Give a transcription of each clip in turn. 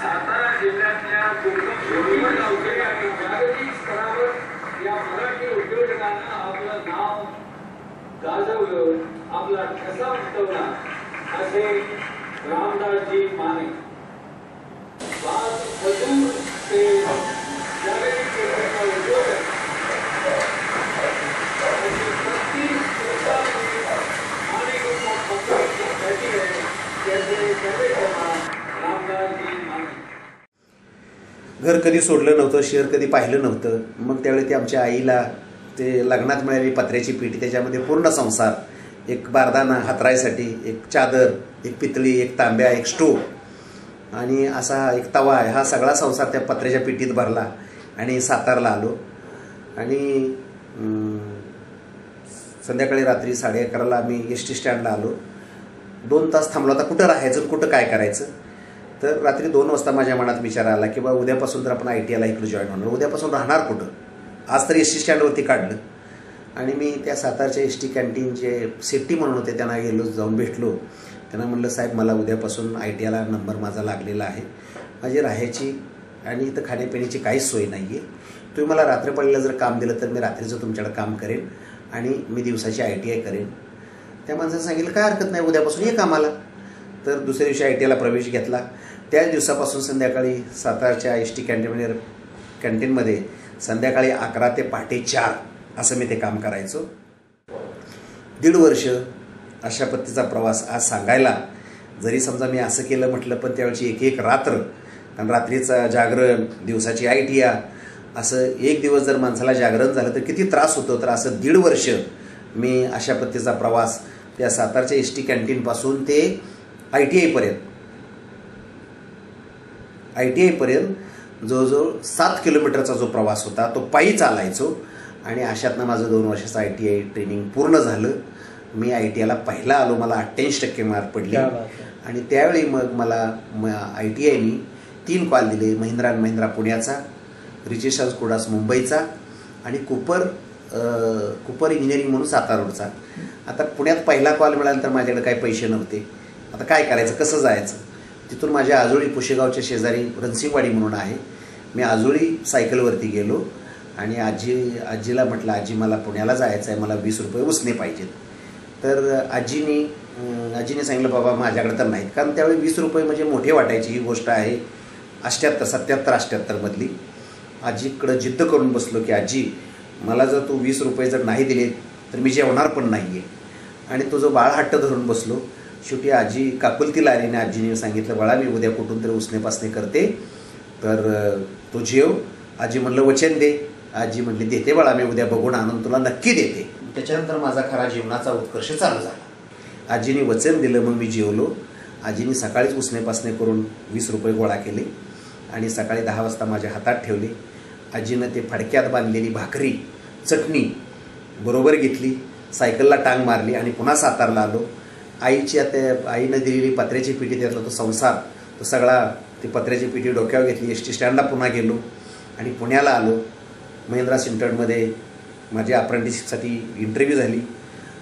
सातारा जिल्ह्यातल्या कोकण आणि जागतिक स्तरावर या मराठी उद्योजकांना आपलं नाव गाजवलं, आपला ठसा उमटवला असे रामदासजी माने. ते जागतिक स्तराचा उद्योजक घर कधी सोडलं नव्हतं, शहर कधी पाहिलं नव्हतं. मग त्यावेळी ते आमच्या आईला ते लग्नात मिळालेली पत्र्याची पेटी, त्याच्यामध्ये पूर्ण संसार, एक बारदाना हातरायसाठी, एक चादर, एक पितळी, एक तांब्या, एक स्टोव आणि असा एक तवा आहे, हा सगळा संसार त्या पत्र्याच्या पेटीत भरला आणि सातारला आलो. आणि संध्याकाळी रात्री 11:30ला आम्ही एस.टी. स्टँडला आलो. 2 तास थांबलो. आता कुठं राहायचं, कुठं काय करायचं. तर रात्री 2 वाजता माझ्या मनात विचार आला की बा उद्यापासून तर आपण ITIला इकडे जॉईन होणार, उद्यापासून राहणार कुठं. आज तर एस.टी. स्टँडवरती काढलं आणि मी त्या सातारच्या एस.टी. कॅन्टीनचे सेफ्टी म्हणून होते, त्यांना गेलो, जाऊन भेटलो. त्यांना म्हणलं साहेब मला उद्यापासून ITIला नंबर माझा लागलेला आहे, माझी राहायची आणि इथं खाण्यापिण्याची काहीच सोय नाही आहे, तुम्ही मला रात्रपाळीला जर काम दिलं तर मी रात्रीचं तुमच्याकडे काम करेन आणि मी दिवसाची ITI करेन. त्या माणसाने सांगितलं काय हरकत नाही, उद्यापासून ये कामाला. तर दुसऱ्या दिवशी ITIला प्रवेश घेतला. त्याच दिवसापासून संध्याकाळी सातारच्या एस.टी. कॅन्टीनमध्ये संध्याकाळी 11 ते पहाटे 4 असं मी ते काम करायचो. 1.5 वर्ष अशा पद्धतीचा प्रवास. आज सांगायला जरी समजा मी असं केलं म्हटलं, पण त्यावेळची एक रात्र, कारण रात्रीचं जागरण, दिवसाची ITI, असं एक दिवस जर माणसाला जागरण झालं तर किती त्रास होतो. तर असं 1.5 वर्ष मी अशा पद्धतीचा प्रवास त्या सातारच्या एस.टी. कॅन्टीनपासून ते ITI पर्यंत जवळजवळ 7 किलोमीटरचा जो प्रवास होता तो पायी चालायचो. आणि अशातनं माझं 2 वर्षाचं ITI ट्रेनिंग पूर्ण झालं. मी ITIला पहिला आलो, मला 88% मार्क पडले. आणि त्यावेळी मग मला ITIनी 3 कॉल दिले, महिंद्रा अँड महिंद्रा पुण्याचा, रिचेशन्स कोडास मुंबईचा आणि कुपर इंजिनिअरिंग म्हणून सातारोडचा. आता पुण्यात पहिला कॉल मिळाल्यानंतर माझ्याकडे काही पैसे नव्हते. आता काय करायचं, कसं जायचं. तिथून माझ्या आजोळी पुशेगावच्या शेजारी रणसिंगवाडी म्हणून आहे, मी आजोळी सायकलवरती गेलो आणि आजीला म्हटलं आजी मला पुण्याला जायचं आहे, मला 20 रुपये उसने पाहिजेत. तर आजीने सांगितलं बाबा माझ्याकडे तर नाहीत, कारण त्यावेळी 20 रुपये म्हणजे मोठे वाटायची. ही गोष्ट आहे 77-78 मधली. आजीकडं जिद्द करून बसलो की आजी मला जर तू 20 रुपये जर नाही दिले तर मी जेवणार पण नाही आहे. आणि तो जो बाळ हट्ट धरून बसलो. शेवटी आजी काकुलतीला आली आणि आजीने सांगितलं बाळा मी उद्या कुठून तरी उसने करते, तर तो जेव. आजी म्हणलं वचन दे. आजी म्हटली देते बाळा, मी उद्या बघून आणून तुला नक्की देते. त्याच्यानंतर माझा खरा जीवनाचा उत्कर्ष चालू झाला. आजीने वचन दिलं, मग मी जेवलो. आजीने सकाळीच उसने करून 20 रुपये गोळा केले आणि सकाळी 10 वाजता माझ्या हातात ठेवले. आजीनं ते फडक्यात बांधलेली भाकरी, चटणी बरोबर घेतली, सायकलला टांग मारली आणि पुन्हा सातारला आलो. आईनं दिलेली पत्र्याची पेटी, त्यातला तो संसार, तो सगळा ती पत्र्याची पेटी डोक्यावर घेतली. एस.टी. स्टँडला पुन्हा गेलो आणि पुण्याला आलो. महिंद्रा सिंटरमध्ये माझ्या अप्रेंटिसशिपसाठी इंटरव्ह्यू झाली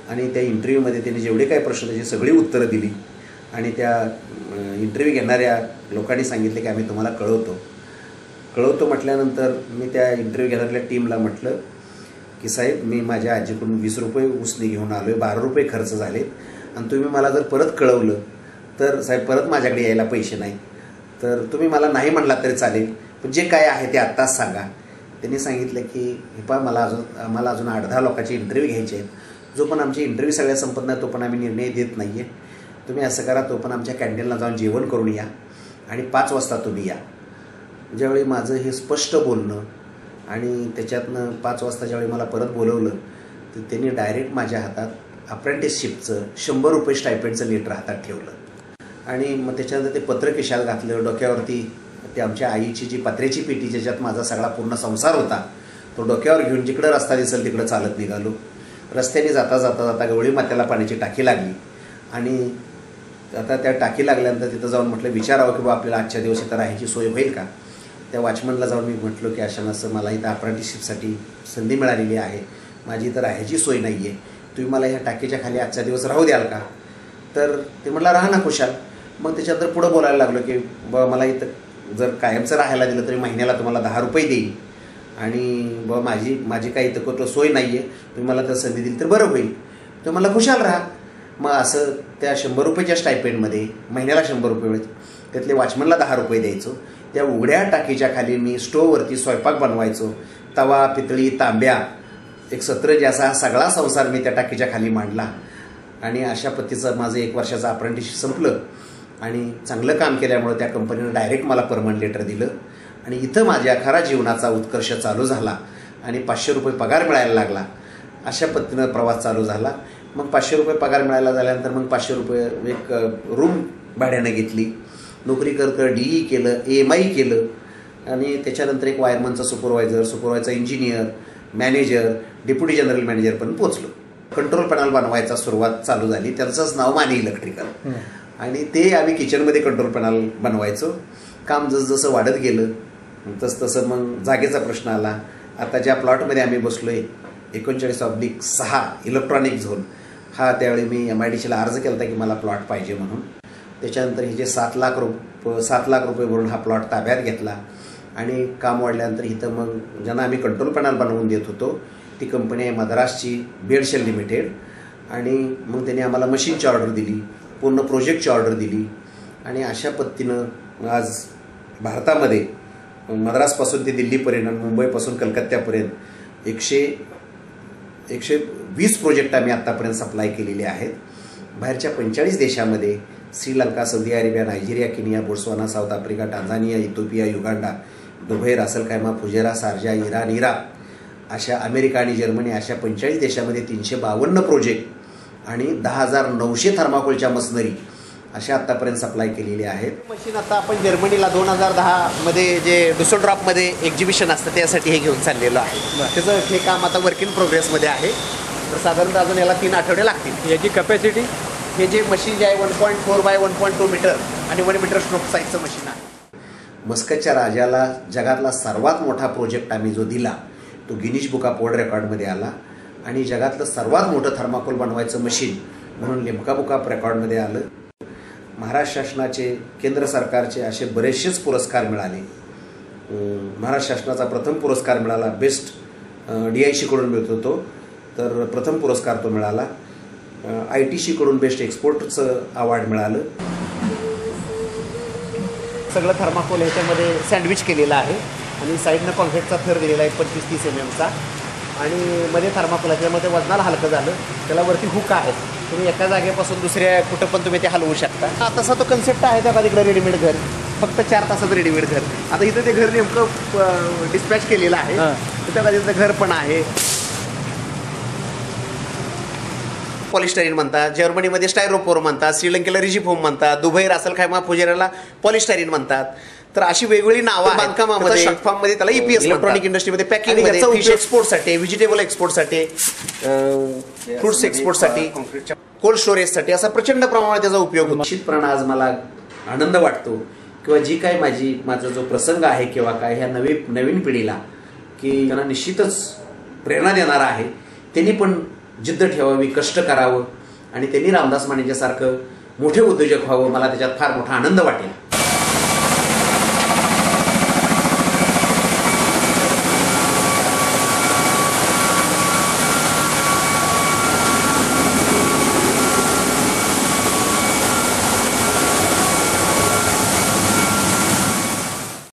आणि त्या इंटरव्ह्यूमध्ये त्यांनी जेवढे काही प्रश्न त्याची सगळी उत्तरं दिली आणि त्या इंटरव्ह्यू घेणाऱ्या लोकांनी सांगितले की आम्ही तुम्हाला कळवतो म्हटल्यानंतर मी त्या इंटरव्ह्यू घेणाऱ्या टीमला म्हटलं की साहेब मी माझ्या आजीकडून 20 रुपये उसने घेऊन आलो आहे, 12 रुपये खर्च झाले आणि तुम्ही मला जर परत कळवलं तर साहेब परत माझ्याकडे यायला पैसे नाही, तर तुम्ही मला नाही म्हटला तरी चालेल, पण जे काय आहे ते आत्ताच सांगा. त्यांनी सांगितलं की हे पहा आम्हाला अजून 8-10 लोकांचे इंटरव्ह्यू घ्यायचे आहेत, जो पण आमचे इंटरव्ह्यू सगळ्या संपत नाही तो पण आम्ही निर्णय देत नाही आहे. तुम्ही असं करा, तो पण आमच्या कॅन्टीनला जाऊन जेवण करून या आणि 5 वाजता तुम्ही या. ज्यावेळी माझं हे स्पष्ट बोलणं आणि त्याच्यातनं 5 वाजता ज्यावेळी मला परत बोलवलं तर त्यांनी डायरेक्ट माझ्या हातात अप्रेंटिसशिपचं 100 रुपये स्टायपेंडचं लेटर हातात ठेवलं आणि मग त्याच्यानंतर ते पत्र खिशात घातलं. डोक्यावरती ते आमच्या आईची जी पत्र्याची पेटी ज्याच्यात माझा सगळा पूर्ण संसार होता तो डोक्यावर घेऊन जिकडं रस्ता दिसेल तिकडं चालत निघालो. रस्त्याने जाता गवळी मात्याला पाण्याची टाकी लागली आणि आता त्या टाकी लागल्यानंतर तिथं जाऊन म्हटलं विचारावं की बा आपल्याला आजच्या दिवस इथं राहायची सोय होईल का. त्या वॉचमनला जाऊन मी म्हटलो की अशा नसं मला इथं अप्रेंटिसशिपसाठी संधी मिळालेली आहे, माझी इथं राहायची सोय नाही आहे, तुम्ही मला ह्या टाकीच्या खाली आजच्या दिवस राहू द्याल का. तर ते म्हटलं राहा ना खुशाल. मग त्याच्यानंतर पुढं बोलायला लागलो की बा मला इथं जर कायमचं राहायला दिलं तरी महिन्याला तुम्हाला 10 रुपये देईल आणि माझी काही इतकं सोय नाही आहे, तुम्ही मला तर संधी दिली तर बरं होईल, तर मला खुशाल राहा. मग असं त्या 100 रुपयाच्या स्टायपेंडमध्ये महिन्याला 100 रुपये मिळते, त्यातले वॉचमनला 10 रुपये द्यायचो. त्या उघड्या टाकीच्या खाली मी स्टोववरती स्वयंपाक बनवायचो. तवा, पितळी, तांब्या, एक सतरंज असा सगळा संसार मी त्या टाकीच्या खाली मांडला. आणि अशा पद्धतीचं माझं 1 वर्षाचं अप्रेंटिसशिप संपलं आणि चांगलं काम केल्यामुळं त्या कंपनीनं डायरेक्ट मला परमनंट लेटर दिलं आणि इथं माझ्या खरा जीवनाचा उत्कर्ष चालू झाला आणि 500 रुपये पगार मिळायला लागला. अशा पद्धतीनं प्रवास चालू झाला. मग 500 रुपये पगार मिळायला झाल्यानंतर मग 500 रुपये एक रूम भाड्यानं घेतली. नोकरी करत DE केलं, AMI केलं आणि त्याच्यानंतर एक वायरमनचा supervisor engineer, manager, deputy general manager पण पोचलो. कंट्रोल पॅनल बनवायचा सुरुवात चालू झाली. त्यांचंच नाव माने इलेक्ट्रिकल आणि ते आम्ही किचनमध्ये कंट्रोल पॅनल बनवायचो. काम जसजसं वाढत गेलं तसतसं मग जागेचा प्रश्न आला. आता ज्या प्लॉटमध्ये आम्ही बसलो आहे 39/6 इलेक्ट्रॉनिक झोन, हा त्यावेळी मी MIDCला अर्ज केला होता की मला प्लॉट पाहिजे म्हणून. त्याच्यानंतर हे जे 7 लाख रुपये भरून हा प्लॉट ताब्यात घेतला आणि काम वाढल्यानंतर इथं मग ज्यांना आम्ही कंट्रोल पॅनल बनवून देत होतो ती कंपनी आहे मद्रासची बेडशेल लिमिटेड आणि मग त्यांनी आम्हाला मशीनची ऑर्डर दिली, पूर्ण प्रोजेक्टची ऑर्डर दिली आणि अशा पद्धतीनं आज भारतामध्ये मद्रासपासून ते दिल्लीपर्यंत आणि मुंबईपासून कलकत्त्यापर्यंत 120 प्रोजेक्ट आम्ही आत्तापर्यंत सप्लाय केलेले आहेत. बाहेरच्या 45 देशामध्ये Sri Lanka, Saudi Arabia, Nigeria, Kenya, Botswana, South Africa, Tanzania, Ethiopia, Uganda, Dubai, ras al Khaimah, Fujairah, Sharjah, Iran, Iraq, अशा अमेरिका आणि जर्मनी अशा 45 देशामध्ये 352 प्रोजेक्ट आणि 10,900 थर्माकोलच्या मशिनरी अशा आत्तापर्यंत सप्लाय केलेली आहेत. मशीन आता आपण जर्मनीला 2010 जे डुसलड्रॉफमध्ये एक्झिबिशन असतं त्यासाठी हे घेऊन चाललेलं आहे. त्याचं हे काम आता वर्क इन प्रोग्रेसमध्ये आहे. तर साधारणतः अजून याला 3 आठवडे लागतील. याची कॅपॅसिटी हे जे मशीन जे आहे 1.4 बाय 1.2 मीटर आणि 1 मीटर स्ट्रोक साईजचं मशीन आहे. मस्कतच्या राजाला जगातला सर्वात मोठा प्रोजेक्ट आम्ही जो दिला तो गिनीज बुक ऑफ वर्ल्ड रेकॉर्डमध्ये आला आणि जगातलं सर्वात मोठं थर्माकोल बनवायचं मशीन म्हणून लिम्का बुक ऑफ रेकॉर्डमध्ये आलं. महाराष्ट्र शासनाचे, केंद्र सरकारचे असे बरेचसेच पुरस्कार मिळाले. महाराष्ट्र शासनाचा प्रथम पुरस्कार मिळाला, बेस्ट DICकडून मिळतो तो, तर प्रथम पुरस्कार तो मिळाला. ITCकडून बेस्ट एक्सपोर्टचं अवॉर्ड मिळालं. सगळं थर्माकोल ह्याच्यामध्ये सँडविच केलेलं आहे आणि साईडनं कॉन्क्रीटचा थर दिलेला आहे 25-30 mm आणि मध्ये थर्माकोल त्यामध्ये वजनाला हलकं झालं. त्याला वरती हुक आहे, तुम्ही एका जागेपासून दुसऱ्या कुठं पण तुम्ही ते हलवू शकता. तसा तो कन्सेप्ट आहे त्या तिकडं रेडीमेड घर, फक्त 4 तासाचं रेडीमेड घर. आता इथं ते घर नेमकं डिस्पॅच केलेलं आहे. त्या तिथं घर पण आहे. पॉलिस्टाईन म्हणतात, जर्मनीमध्ये स्टायरोपोर म्हणतात, श्रीलंकेला रिजिफोम म्हणतात, दुबई, रासल खैमा, फुजेराला पॉलिस्टाईन म्हणतात. तर अशी वेगवेगळी नावं बांधकामामध्ये, शॉर्टफॉर्ममध्ये त्याला EPS, इलेक्ट्रॉनिक इंडस्ट्रीमध्ये पॅकिंग, फिश एक्सपोर्टसाठी, व्हेजिटेबल एक्सपोर्टसाठी, फ्रुट्स एक्सपोर्टसाठी, कोल्ड स्टोरेजसाठी असा प्रचंड प्रमाणात त्याचा उपयोग होतो. निश्चितपणे आज मला आनंद वाटतो किंवा जी काय माझा जो प्रसंग आहे किंवा काय ह्या नवीन पिढीला की त्यांना निश्चितच प्रेरणा देणारा आहे. त्यांनी पण जिद्द ठेवावी, कष्ट करावं आणि त्यांनी रामदास मानेच्यासारखं मोठे उद्योजक व्हावं. मला त्याच्यात फार मोठा आनंद वाटेल.